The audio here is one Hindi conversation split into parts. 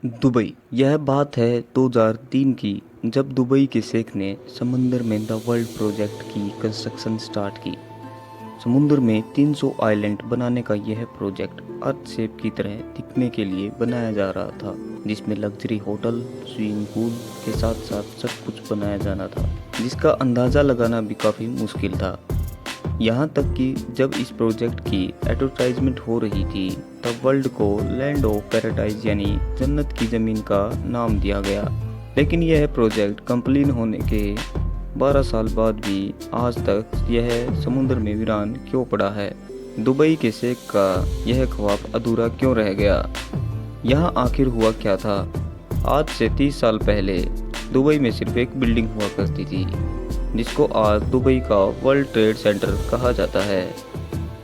दुबई। यह बात है 2003 की, जब दुबई के शेख ने समंदर में द वर्ल्ड प्रोजेक्ट की कंस्ट्रक्शन स्टार्ट की। समुद्र में 300 आइलैंड बनाने का यह प्रोजेक्ट अर्थ शेप की तरह दिखने के लिए बनाया जा रहा था, जिसमें लग्जरी होटल, स्विमिंग पूल के साथ साथ सब कुछ बनाया जाना था, जिसका अंदाज़ा लगाना भी काफ़ी मुश्किल था। यहाँ तक कि जब इस प्रोजेक्ट की एडवर्टाइजमेंट हो रही थी तब वर्ल्ड को लैंड ऑफ पैराडाइज यानी जन्नत की ज़मीन का नाम दिया गया। लेकिन यह प्रोजेक्ट कंप्लीट होने के 12 साल बाद भी आज तक यह समुद्र में वीरान क्यों पड़ा है? दुबई के शेख का यह ख्वाब अधूरा क्यों रह गया? यहाँ आखिर हुआ क्या था? आज से 30 साल पहले दुबई में सिर्फ एक बिल्डिंग हुआ करती थी, जिसको आज दुबई का वर्ल्ड ट्रेड सेंटर कहा जाता है।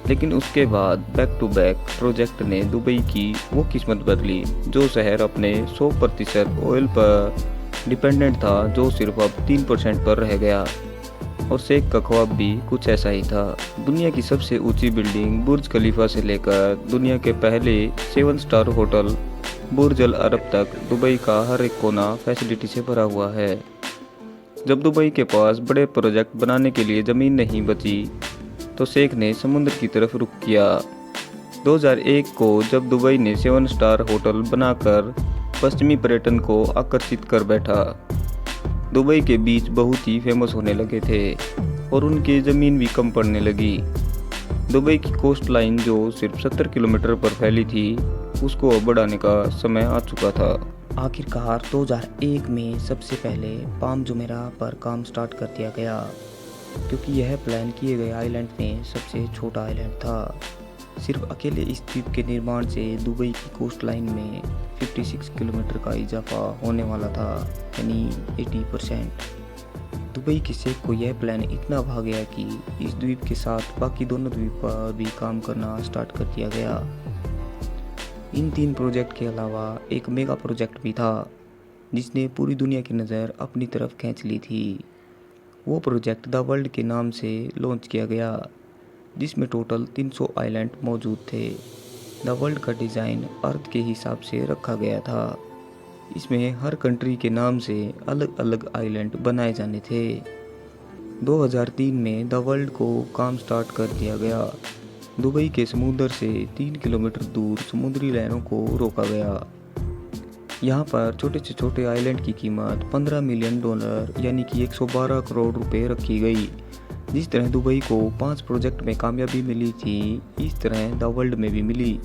लेकिन उसके बाद बैक टू बैक प्रोजेक्ट ने दुबई की वो किस्मत बदली। जो शहर अपने 100% ऑयल पर डिपेंडेंट था, जो सिर्फ अब 3% पर रह गया। और शेख का ख्वाब भी कुछ ऐसा ही था। दुनिया की सबसे ऊंची बिल्डिंग बुर्ज खलीफा से लेकर दुनिया के पहले 7 स्टार होटल बुर्ज अल अरब तक दुबई का हर एक कोना फैसिलिटी से भरा हुआ है। जब दुबई के पास बड़े प्रोजेक्ट बनाने के लिए ज़मीन नहीं बची तो शेख ने समुद्र की तरफ रुख किया। 2001 को जब दुबई ने 7 स्टार होटल बनाकर पश्चिमी पर्यटन को आकर्षित कर बैठा, दुबई के बीच बहुत ही फेमस होने लगे थे और उनकी ज़मीन भी कम पड़ने लगी। दुबई की कोस्ट लाइन जो सिर्फ 70 किलोमीटर पर फैली थी, उसको अब बढ़ाने का समय आ चुका था। आखिरकार 2001 में सबसे पहले पाम जुमेरा पर काम स्टार्ट कर दिया गया, क्योंकि यह प्लान किए गए आइलैंड में सबसे छोटा आइलैंड था। सिर्फ अकेले इस द्वीप के निर्माण से दुबई की कोस्ट लाइन में 56 किलोमीटर का इजाफा होने वाला था, यानी 80%। दुबई के शेख को यह प्लान इतना भा गया कि इस द्वीप के साथ बाकी दोनों द्वीप पर भी काम करना स्टार्ट कर दिया गया। इन 3 प्रोजेक्ट के अलावा एक मेगा प्रोजेक्ट भी था, जिसने पूरी दुनिया की नज़र अपनी तरफ खींच ली थी। वो प्रोजेक्ट द वर्ल्ड के नाम से लॉन्च किया गया, जिसमें टोटल 300 आइलैंड मौजूद थे। द वर्ल्ड का डिज़ाइन अर्थ के हिसाब से रखा गया था। इसमें हर कंट्री के नाम से अलग अलग आइलैंड बनाए जाने थे। 2003 में द वर्ल्ड को काम स्टार्ट कर दिया गया। दुबई के समुद्र से 3 किलोमीटर दूर समुद्री लहरों को रोका गया। यहाँ पर छोटे से छोटे आइलैंड की कीमत $15 मिलियन यानी कि 112 करोड़ रुपए रखी गई। जिस तरह दुबई को 5 प्रोजेक्ट में कामयाबी मिली थी, इस तरह द वर्ल्ड में भी मिली।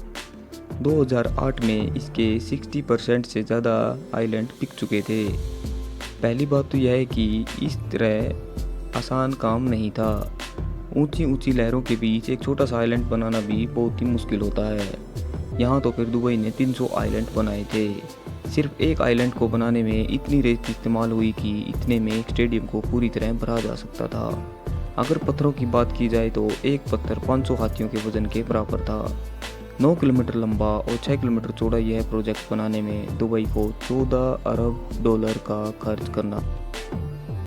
2008 में इसके 60% से ज़्यादा आइलैंड बिक चुके थे। पहली बात तो यह है कि इस तरह आसान काम नहीं था। ऊंची ऊंची लहरों के बीच एक छोटा सा आइलैंड बनाना भी बहुत ही मुश्किल होता है। यहाँ तो फिर दुबई ने 300 आइलैंड बनाए थे। सिर्फ एक आइलैंड को बनाने में इतनी रेत इस्तेमाल हुई कि इतने में एक स्टेडियम को पूरी तरह भरा जा सकता था। अगर पत्थरों की बात की जाए तो एक पत्थर 500 हाथियों के वजन के बराबर था। 9 किलोमीटर लंबा और 6 किलोमीटर चौड़ा यह प्रोजेक्ट बनाने में दुबई को $14 अरब का खर्च करना